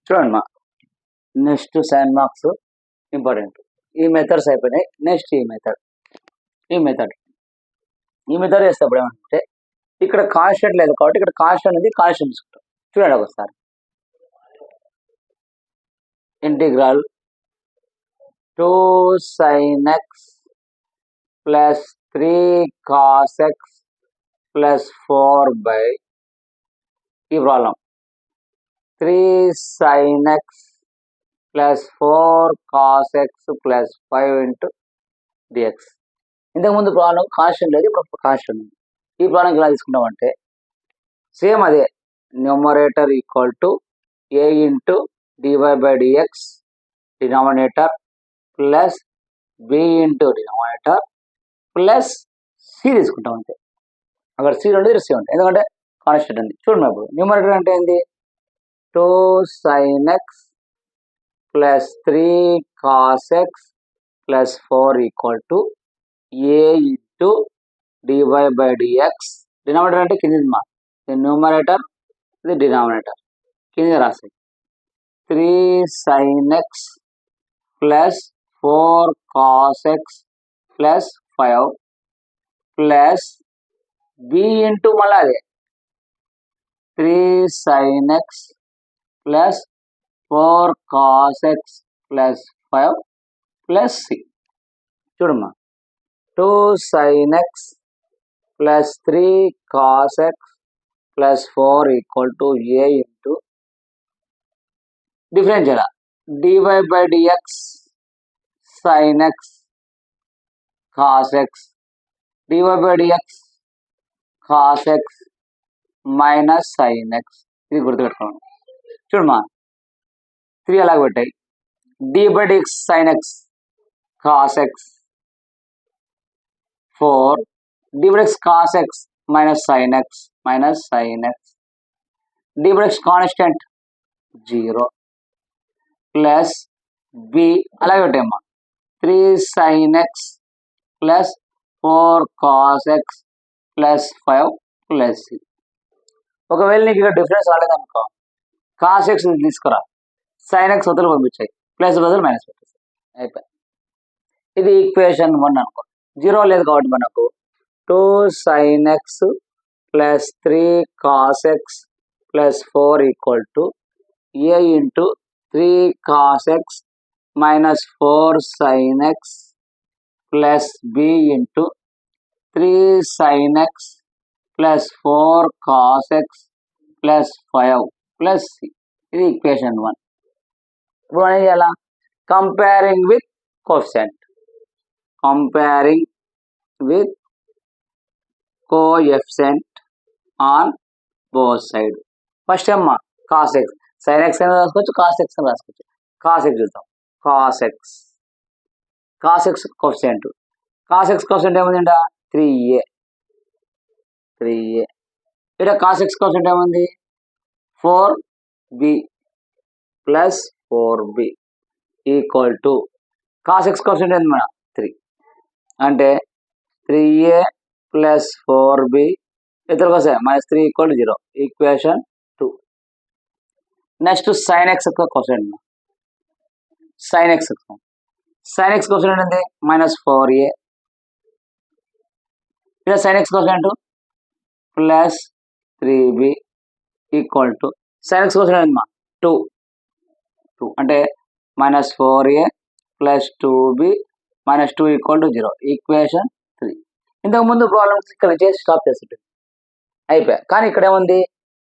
చూడండి మా next 7 marks important. ఈ మెథడ్స్ అయిపోయినాయి. నెక్స్ట్ ఈ మెథడ్ వేసేటప్పుడు ఏమంటే ఇక్కడ కాన్స్టెంట్ లేదు కాబట్టి ఇక్కడ కాన్స్టెంట్ అనేది కాన్స్టెంట్ తీసుకుంటాం. చూడండి ఒకసారి integral 2 sin x plus 3 cos x plus 4 by ఈ problem 3 sin x plus 4 cos x plus 5 into dx. ఇంతకుముందు ప్రాబ్లం కాన్స్టెంట్ లేదు, ఇప్పుడు కాన్స్టెంట్ ఉంది. ఈ ప్రాబ్లం ఎలా తీసుకుంటామంటే సేమ్ అదే numerator equal to a into dy by dx denominator plus b into denominator plus C తీసుకుంటాం అంతే. అక్కడ సి ఉండేది సి ఉంటుంది, ఎందుకంటే కాన్స్టెంట్ ఉంది. చూడండి ఇప్పుడు న్యూమరేటర్ అంటే ఏంది 2 sin x plus 3 cos x plus 4 equal to a into dy by dx. Denominator అంటే కింది మా న్యూమరేటర్, ఇది డినామినేటర్ కింద రాసి 3 sin x plus 4 cos x plus 5 plus b into మళ్ళీ అదే 3 sin x plus 4 cos x plus 5 plus c. చూడమ్మా 2 sin x plus 3 cos x plus 4 equal to a into differential dy by dx sin x cos x dy by dx cos x minus sin x. ఇది గుర్తుపెట్టుకోండి. చూడమ్మా 3 అలాగ పెట్టాయి. D by dx sin x cos x 4 D by dx cos x minus sin x minus sin x d by dx constant 0 plus B అలాగే పెట్టాయమ్మా 3 sin x plus 4 cos x plus 5 plus C. ఒకవేళ నీకు ఇక్కడ difference రాలేదనుకో cos x తీసుకురా, sin x వదిలి పంపించాయి, plus బదులు minus పెట్టేసి అయిపోయి. ఇది ఈక్వేషన్ 1 అనుకో. 0 లేదు కాబట్టి మనకు 2 sin x plus 3 cos x plus 4 equal to a into 3 cos x minus 4 sin x plus b into 3 sin x plus 4 cos x plus 5 plus c. ఇది ఈక్వేషన్ 1. ఇప్పుడు ఏం చేయాలా? Comparing with coefficient, comparing with coefficient on both side. First అమ్మ cos x, sin x అని రాసుకోవచ్చు, cos x అని రాసుకోవచ్చు. cos x చూద్దాం. cos x coefficient, cos x coefficient ఏముంది అంట 3a. ఇక్కడ cos x కోఎఫిషియంట్ ఏముంది 4b plus 4b equal to cos x coefficient ఏంది మన 3 అంటే 3a ప్లస్ 4b ఇతరులకు వస్తాయి minus 3 equal to 0. Equation 2. Next sin x coefficient, sin x coefficient ఏంది మైనస్ 4a. ఇక్కడ sin x coefficient plus 3b equal to sin x coefficient ఏంది మా 2 అంటే minus 4a plus 2b minus 2 equal to 0. Equation 3. ఇంతకుముందు problems ఇక్కడ చేసి stop చేస్తుంటుంది అయిపోయా. కానీ ఇక్కడ ఏముంది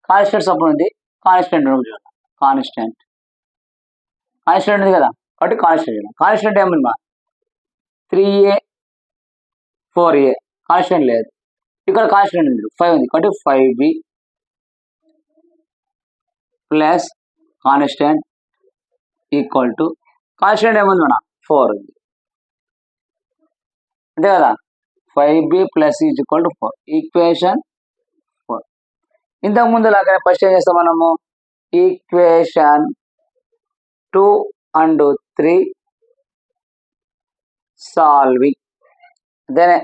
కాన్స్టెంట్ సపోర్ట్ ఉంది, కాన్స్టెంట్ ఉంది కదా కాబట్టి కాన్స్టెంట్ ఏముంది మా 3a 4a కాన్స్టెంట్ లేదు. ఇక్కడ కాన్స్టెంట్ ఉంది 5 ఉంది కాబట్టి 5b plus constant equal to constant ఏముంది మన 4 ఉంది అంతే కదా. 5b plus is equal to 4. Equation 4. ఇంతకుముందు లాగానే ఫస్ట్ ఏం చేస్తాం మనము ఈక్వేషన్ 2 and 3 సాల్వింగ్. అదేనే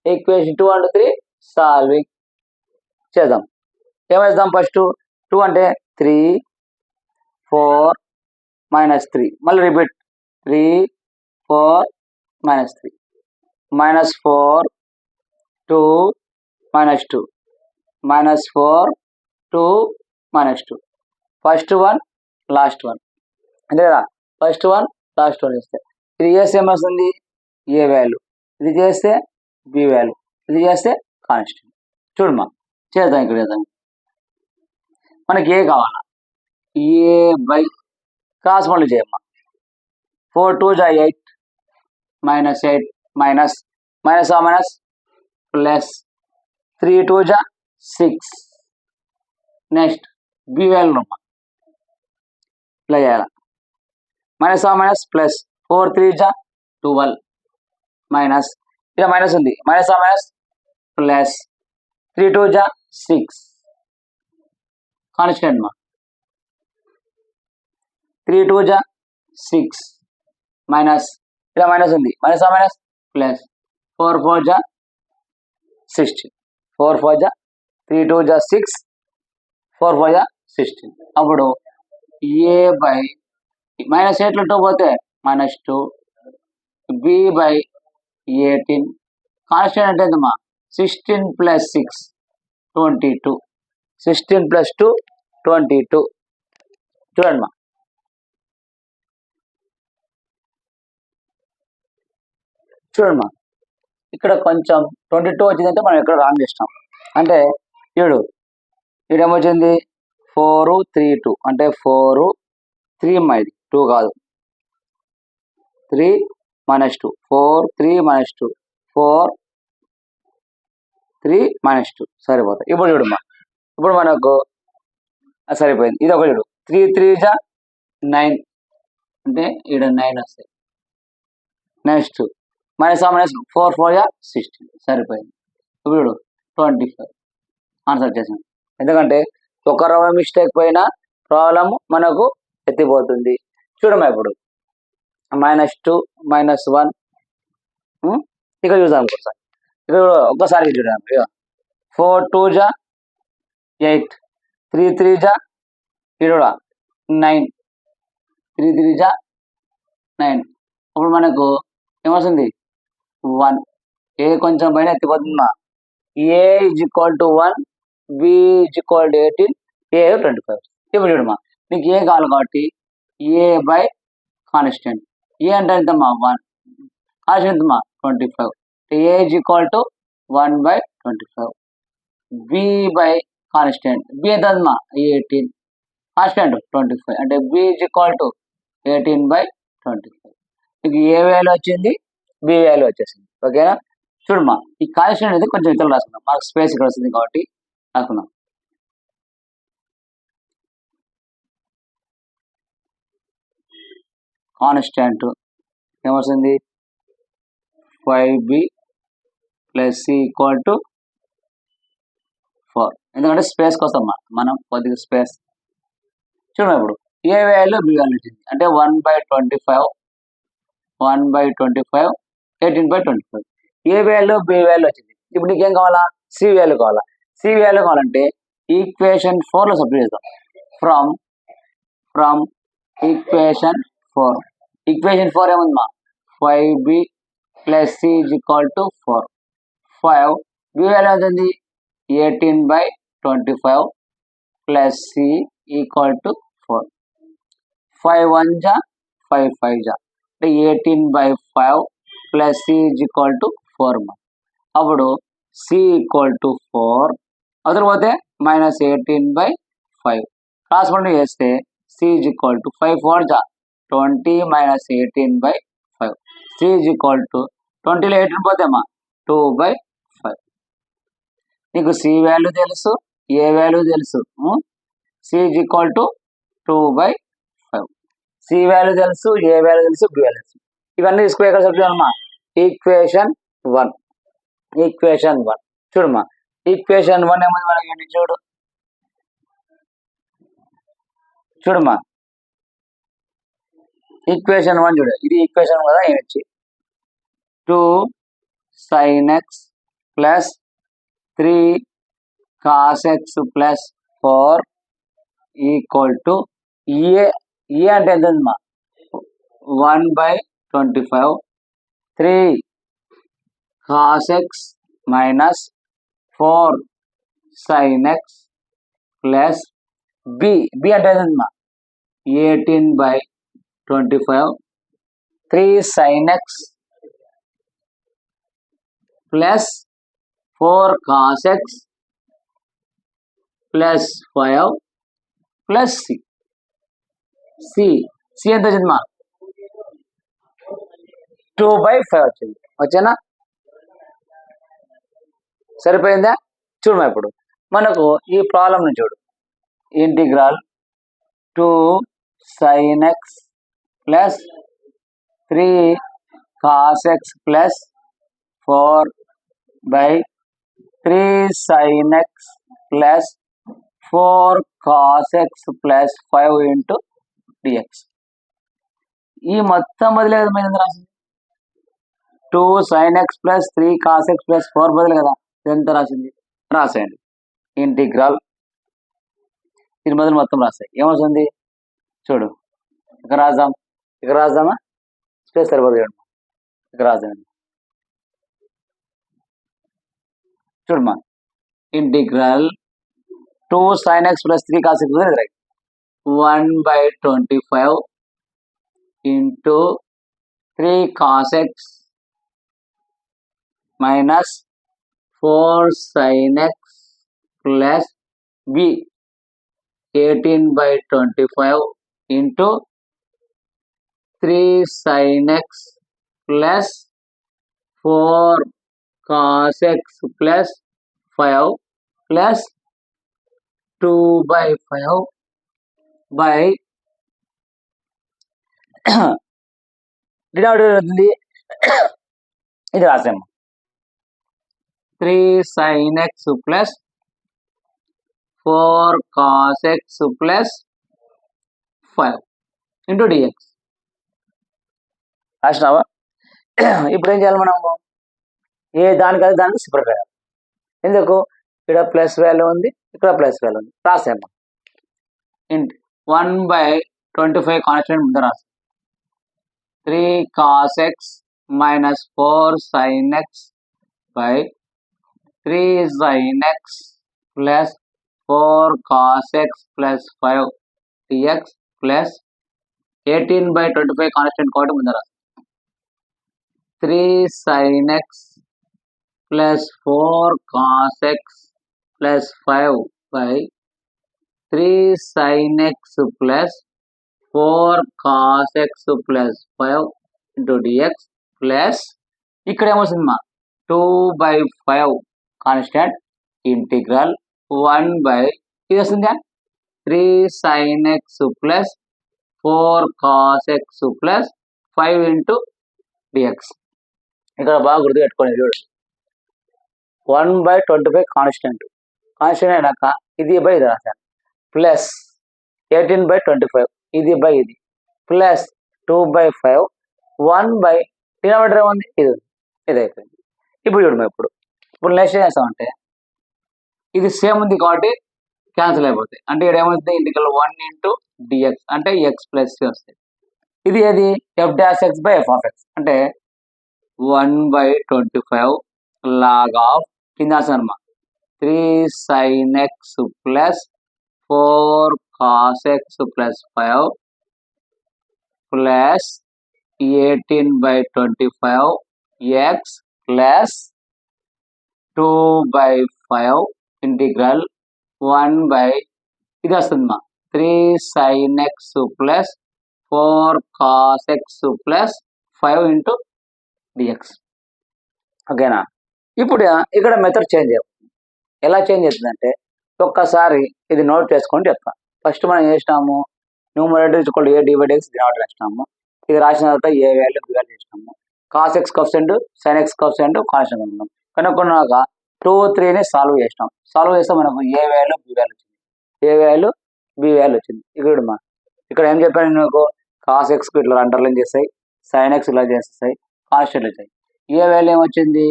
ఈక్వేషన్ 2 and 3 సాల్వింగ్ చేద్దాం. ఏమేద్దాం ఫస్ట్ 2 అంటే 3 4 -3 మళ్ళీ repeat 3 4 -3 -4 2 -2 -4 2 -2 first one last one అంతే కదా. ఫస్ట్ వన్ లాస్ట్ వన్ ఇస్తే ఇది చేస్తే ఏమొస్తుంది ఏ వాల్యూ, ఇది చేస్తే బి వాల్యూ, ఇది చేస్తే కాన్స్టెంట్. చూడమ్మా చేద్దాం, ఇక్కడ చేద్దాం. మనకి ఏ కావాలా, ఏ బై క్రాస్ మళ్ళీ చేయమ్మా. 4 2 8 -8 minus minus plus 3 2 6. Next B value అమ్మా ఇలా చేయాలి. మైనస్ ప్లస్ 4 3 12 మైనస్ ఇలా మైనస్ ఉంది మైనస్ ప్లస్ 3 2 6 కాన్స్టెంట్ మా 3 2 6 మైనస్ ఇలా మైనస్ ఉంది మైనస్ ప్లస్ 4 4 16 4 4 3 2 6 4 4 16. అప్పుడు ఏ బై -8 పోతే -2 బి బై 18 కాన్స్టెంట్ అంటే ఎంతమ్మా 16 + 6 22 16 + 2 22. చూడండి మా చూడమ్మా ఇక్కడ కొంచెం 22 వచ్చిందంటే మనం ఎక్కడ రాంగ్ చేసినాం. అంటే ఏడు ఏమొచ్చింది 4 3 2 అంటే 4 3 మైది 2 కాదు 3 -2 4 3 -2 4 3 -2 సరిపోతాయి. ఇప్పుడు చూడమ్మా ఇప్పుడు మనకు సరిపోయింది. ఇది ఒక చూడు 3 3 9 అంటే ఇక్కడ 9 వస్తాయి. నెక్స్ట్ -4 4 16 సరిపోయింది. ఇప్పుడు 25 ఆన్సర్ చేసాం. ఎందుకంటే ఒక రవ మిస్టేక్ పోయినా ప్రాబ్లమ్ మనకు ఎత్తిపోతుంది. చూడమ్మా ఇప్పుడు -2 -1 ఇక్కడ చూద్దాం ఒకసారి. ఇక్కడ ఒక్కసారి చూద్దాం. 4 2 8 3 3 ఇక్కడ 9 3 3 9. అప్పుడు మనకు ఏమొస్తుంది 1. ఏ కొంచెం పైన ఎత్తిపోతుందా ఏ = 1 బి = 18 ఏ 25. ఇప్పుడు చూడమ్మా నీకు ఏ కావాలి కాబట్టి ఏ బై కాన్స్టెంట్ ఏ అంటే ఎంతమ్మా 1 కాన్స్టెంట్ ఎంతమ్మా 25. ఏ = 1/25 బి బై కాన్స్టెంట్ బి ఎంత అమ్మా 18 కాన్స్టెంట్ 25 అంటే బి = 18/25. నీకు ఏ వాల్యూ వచ్చింది బి వాల్యూ వచ్చేసింది. ఓకేనా. చూడమ్మా ఈ కాన్స్టెంట్ అనేది కొంచెం ఇతరులు రాసుకున్నాం, మాకు స్పేస్ ఇక్కడ వస్తుంది కాబట్టి రాసుకున్నాం. కాన్స్టెంట్ ఏమొస్తుంది 5b + c = 4. ఎందుకంటే స్పేస్ కోసం మనం కొద్దిగా స్పేస్. చూడమ్మా ఇప్పుడు ఏ వాల్యూ బి వాల్యూ వచ్చింది అంటే 1/25 1/25 18/25. ఏ వాల్యూ బి వాల్యూ వచ్చింది. ఇప్పుడు నీకేం కావాలా సి వాల్యూ కావాలా. సి వాల్యూ కావాలంటే ఈక్వేషన్ 4లో సబ్స్టిట్యూట్ చేద్దాం. From equation 4. ఈక్వేషన్ 4 ఏముందమ్మా 5b + c = 4. 5 బి వాల్యూ అవుతుంది 18/25 + c = 4. 5 1 5 5 అంటే 18/5 + c = 4. అప్పుడు c = 4 అవతల పోతే -18/5 క్రాస్ మల్టిప్లై చేస్తే c = 5 4 20 -18/5 c = 20లో 18 పోతేమ్మా 2/5. నీకు సి వాల్యూ తెలుసు ఏ వాల్యూ తెలుసు. c = 2/5 సి వాల్యూ తెలుసు ఏ వాల్యూ తెలుసు బి వాల్యూ తెలుసు. ఇవన్నీ తీసుకుని ఎక్కడ చెప్తానమ్మా ఈక్వేషన్ 1. ఈక్వేషన్ 1 చూడమ్మా ఈక్వేషన్ 1 ఏముంది మనకి చూడమ్మా ఈక్వేషన్ 1 చూడు. ఇది ఈక్వేషన్ కదా ఏమొచ్చి 2 sin x + 3 cos x + 4 = ఏ ఈ అంటే ఎంత ఉందమ్మా 1/25 3 cos x minus 4 sin x plus b అంటే ఎంత ఉందమ్మా 18/25 3 sin x plus 4 cos x plus 5 plus c ఎంత వచ్చిందమ్మా 2/5 వచ్చింది. వచ్చేనా? సరిపోయిందా? చూడమా ఇప్పుడు మనకు ఈ ప్రాబ్లం చూడు. Integral 2 sin x plus 3 cos x plus 4/3 sin x plus 4 cos x plus 5 into dx. ఈ మొత్తం బదిలే కదా మీద రాసింది 2 sin x plus 3 cos x plus 4 బదులు కదా ఎంత రాసింది రాసేయండి. ఇంటిగ్రల్ దీని బదులు మొత్తం రాస్తాయి ఏమవుతుంది చూడు. ఇక్కడ రాద్దామా స్పేస్ సరిపోదు ఇక్కడ రాద్దాం చూడమ్మా. Integral 2 sin x plus 3 cos x 1/25 into 3 cos x minus 4 sin x plus b 18/25 into 3 sin x plus 4 cos x plus 5 plus 2/5 by denominator అవుతుంది. ఇది రాసాము 3 sin x plus 4 cos x plus 5 into dx రాసినావా? ఇప్పుడు ఏం చేయాలి మనము ఏ దానికది దానికి separate చేయాలి. ఎందుకు ఇక్కడ ప్లస్ వాల్యూ ఉంది ఇక్కడ ప్లస్ వాల్యూ ఉంది రాసాము. 1/25 కాన్స్టెంట్ ముందు రాసాము 3 cos x minus 4 sin x by 3 sin x plus 4 cos x plus 5 dx plus 18/25 constant కాబట్టి ముందు రాసాము 3 sin x plus 4 cos x plus 5 by 3 sin x plus 4 cos x plus 5 into dx plus ఇక్కడ ఏమొస్తుందమ్మా 2/5 constant integral 1 ఇది వస్తుందా 3 sin x plus 4 cos x plus 5 into dx. ఇక్కడ బాగా గుర్తుపెట్టుకోండి చూడు 1/25 constant అయినాక ఇది బై ఇది రాశాను ప్లస్ 18/25 ఇది బై ఇది ప్లస్ 2/5 1 డినామినేటర్ ఏముంది ఇది అయిపోయింది. ఇప్పుడు చూడము ఇప్పుడు నెక్స్ట్ ఏం చేస్తామంటే ఇది సేమ్ ఉంది కాబట్టి క్యాన్సిల్ అయిపోతాయి. అంటే ఇక్కడ ఏమవుతుంది ఇంటిగ్రల్ 1 into dx అంటే x plus c వస్తాయి. ఇది ఏది f' x by f of x అంటే 1/25 log of కింద అనమా 3 sin x plus 4 cos x plus 5 plus 18/25 x plus 2/5 integral 1 ఇది వస్తుందమ్మా 3 sin x plus 4 cos x plus 5 into dx. ఓకేనా? ఇప్పుడు ఇక్కడ మెథడ్ చేంజ్ అవుతుంది. ఎలా చేంజ్ అవుతుందంటే ఒక్కసారి ఇది నోట్ చేసుకొని చెప్తాను. ఫస్ట్ మనం చేసినాము numerator equal a divide x denominator వేసినాము. ఇది రాసిన తర్వాత ఏ వాల్యూ బి వాల్యూ చేసినాము. Cos X coefficient sin x coefficient constant ఉన్నాం. కనుక్కున్నాక 2, 3ని సాల్వ్ చేసినాం. సాల్వ్ చేస్తే మనకు ఏ వాల్యూ బి వాల్యూ వచ్చింది. ఏ వాల్యూ బి వాల్యూ వచ్చింది. ఇక్కడ ఏం చెప్పాను నీకు కాస్ ఎక్స్ ఇట్లా అండర్లైన్ చేస్తాయి sin x ఇలా చేస్తాయి కాన్స్టెంట్ వచ్చాయి. ఏ వాల్యూ ఏమొచ్చింది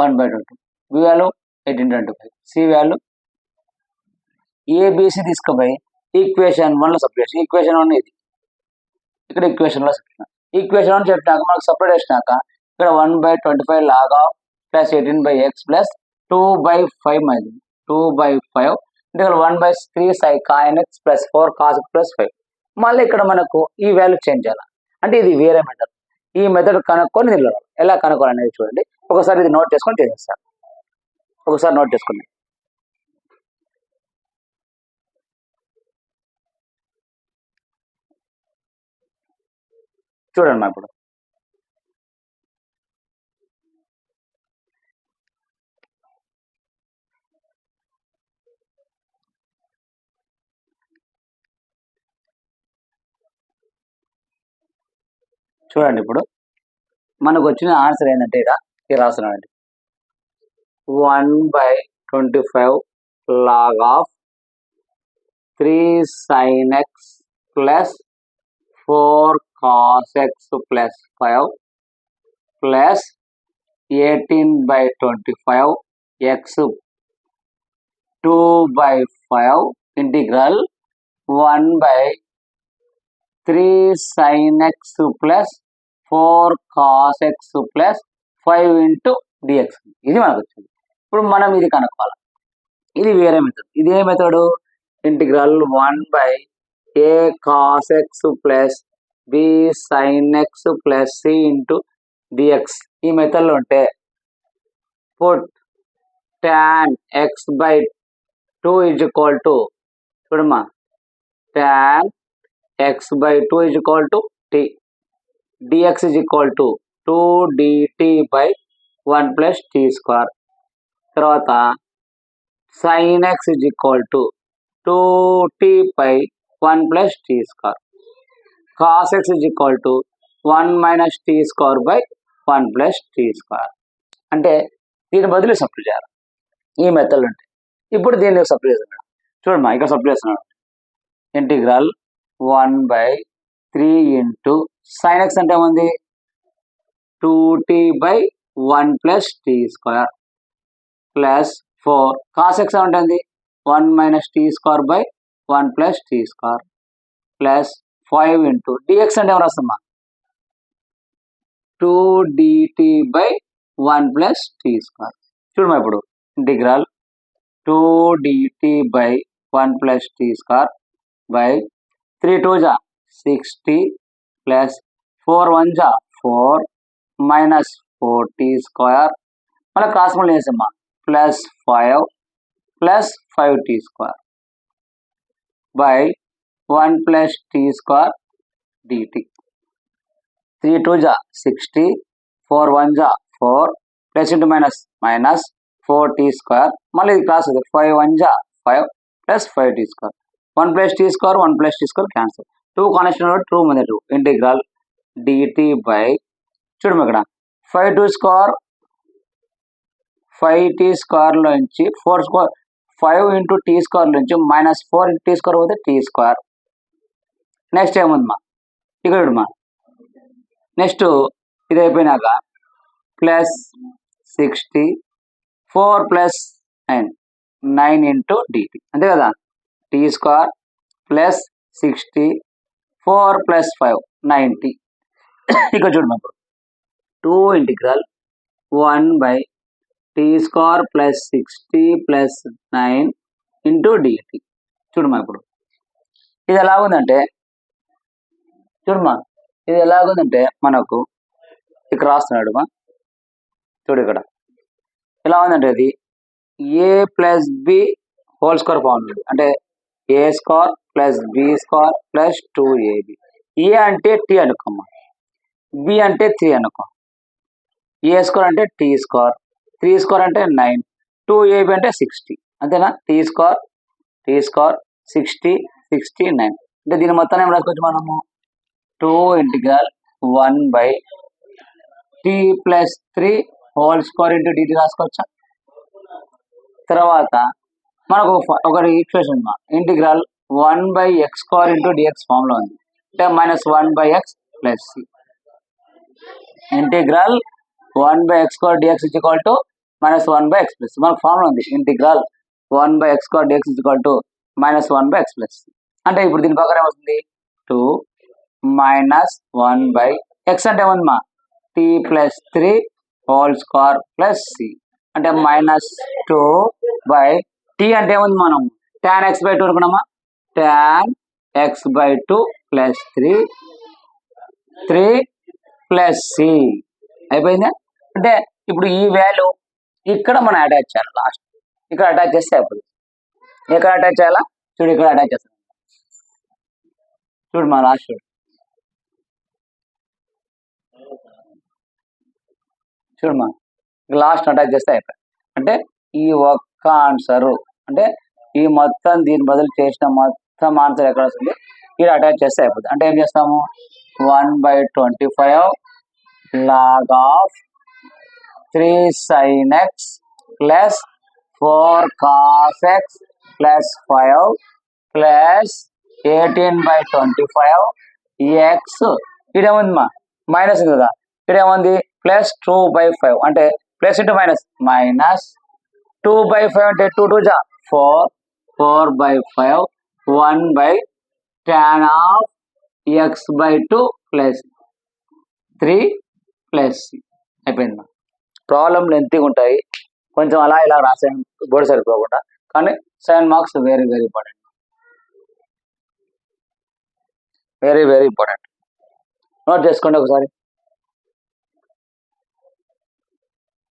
1/22 B value 18/25 C value ABC తీసుకుపోయి ఈక్వేషన్ 1లో సబ్స్టిట్యూట్ ఈక్వేషన్ 1 ఇది ఇక్కడ ఈక్వేషన్లో చెప్తున్నా. ఈక్వేషన్ చెప్పినాక మనకు సపరేట్ చేసినాక ఇక్కడ 1/25 log of plus 18/x plus 2/5 minus 2/5 integral 1/3 sin x plus 4 cos x plus 5. మళ్ళీ ఇక్కడ మనకు ఈ వాల్యూ చేంజ్ చేయాలి. అంటే ఇది వేరే మెథడ్. ఈ మెథడ్ కనుక్కొని నిలవాలి. ఎలా కనుక్కోవాలనేది చూడండి. ఒకసారి ఇది నోట్ చేసుకొని చేసేస్తాను. ఒకసారి నోట్ చేసుకోండి. చూడండి మా ఇప్పుడు చూడండి ఇప్పుడు మనకు వచ్చిన ఆన్సర్ ఏంటంటే ఇది రాస్తున్నానండి. 1/25 log of 3 sin x plus 4 cos x plus 5 plus 18/25 x 2/5 integral 1/3 sin x plus 4 cos x plus 5 into dx. ఇది మనకు వచ్చింది. ఇప్పుడు మనం ఇది కనుక్కోవాలి. ఇది వేరే మెథడ్. ఇదే method integral 1/a cos x plus b sin x plus c into dx. ఈ మెథడ్లో ఉంటే put tan x/2 is equal to చూడమ్మా tan x/2 is equal to t dx is equal to 2 dt/1 plus t square. తర్వాత sin x is equal to 2t/1 plus t square. cos x is equal to 1 minus t square by 1 plus t square. అంటే దీని బదులు substitute చేయాలి. ఈ మెథడ్లు ఉంటాయి. ఇప్పుడు దీన్ని substitute చేస్తున్నాడు. చూడమ్మా ఇక్కడ సబ్స్టిట్యూట్ చేస్తున్నాడు. ఇంటిగ్రల్ 1/3 ఇంటూ sin x అంటే ఏముంది 2t/1 plus t square plus 4 cos x ఉంటుంది 1 minus t square by 1 plus t square plus 5 into dx అంటే ఏమో రాస్తామా 2 dt/1 ప్లస్ t స్క్వేర్. చూడమ్మా ఇప్పుడు integral 2 dt/1 plus t square by 3 2 जा 60 plus 4 1 जा 4 minus 4t square మళ్ళీ cross మళ్ళీ చేసామా plus 5 plus 5t square by 1 plus t square dt. 3 2 जा 60 4 1 जा 4 plus into minus minus 4t square మళ్ళీ ఇది క్రాస్ 5 1 जा 5 plus 5t square 1 plus t square 1 plus t square cancel 2 constant 2 మీద 2 integral dt by చూడము ఇక్కడ 5 2 స్క్వేర్ 5t స్క్వేర్ నుంచి 4 square 5 into t square నుంచి మైనస్ 4 ఇంటూ t స్క్వేర్ పోతే t square. Next ఏముందమ్మా ఇక్కడ చూడమ్మా నెక్స్ట్ ఇది అయిపోయినాక ప్లస్ 60 4 ప్లస్ 9 ఇంటూ dt అంతే కదా t స్క్వేర్ ప్లస్ 60 4 ప్లస్ 5 90. ఇక్కడ చూడమ్మా ఇప్పుడు 2 integral 1/t square plus 60 plus 9 into dt. చూడమ్మా ఇప్పుడు ఇది ఎలాగుందంటే చూడమ్మా ఇది ఎలాగుందంటే మనకు ఇక్కడ రాస్తున్నాడు చూడు ఇక్కడ ఎలా ఉందంటే అది A plus B whole square form అంటే A square plus B square plus 2ab. A అంటే టీ అనుకోమ్మా బి అంటే 3 అనుకో ఏ స్క్వేర్ అంటే టీ స్క్వేర్ 3 స్క్వేర్ అంటే 9 2ab అంటే 60 అంతేనా టీ స్క్వేర్ 60 60 9 అంటే దీని మొత్తాన్ని ఏం రాసుకోవచ్చు మనము 2 integral 1/t plus 3 whole square into dt రాసుకోవచ్చా. తర్వాత మనకు ఒక equation integral 1/x square into dx form లో ఉంది అంటే minus 1/x plus c integral 1/x square dx is equal to minus 1/x plus మనకు ఫామ్ లో ఉంది integral 1/x square dx is equal to minus 1/x plus c. అంటే ఇప్పుడు దీని ప్రకారం ఏమవుతుంది 2 మైనస్ 1/x అంటే ఏముందమ్మా t plus 3 whole square plus c అంటే మైనస్ 2/t అంటే ఏముంది మనం tan x/2 అనుకున్నామా tan x/2 plus 3 plus c అయిపోయిందా అంటే ఇప్పుడు ఈ వాల్యూ ఇక్కడ మనం అటాచ్ చేయాలి లాస్ట్ ఇక్కడ అటాచ్ చేస్తే అయిపోతుంది ఎక్కడ అటాచ్ చేయాలా చూడు ఇక్కడ అటాచ్ చేస్తాం చూడు మా లాస్ట్ చూడమ్మా లాస్ట్ అటాచ్ చేస్తే అయిపోయి అంటే ఈ ఒక్క ఆన్సరు అంటే ఈ మొత్తం దీని బదులు చేసిన మొత్తం ఆన్సర్ ఎక్కడ వస్తుంది ఇక్కడ అటాచ్ చేస్తే అయిపోతుంది అంటే ఏం చేస్తాము 1/25 log of 3 sin x plus 4 cos x plus 5 plus 18/25 x ఇదేముంది minus కదా ఇదేముంది ప్లస్ 2/5 అంటే ప్లస్ ఇంటూ మైనస్ మైనస్ 2/5 అంటే 2 2 జా 4/5 1/tan of x/2 plus 3 plus అయిపోయింది ప్రాబ్లం లెంతీగా ఉంటాయి కొంచెం అలా ఇలా రాసాను బోర్డు సరిపోకుండా కానీ 7 marks very very important very very important note చేసుకోండి ఒకసారి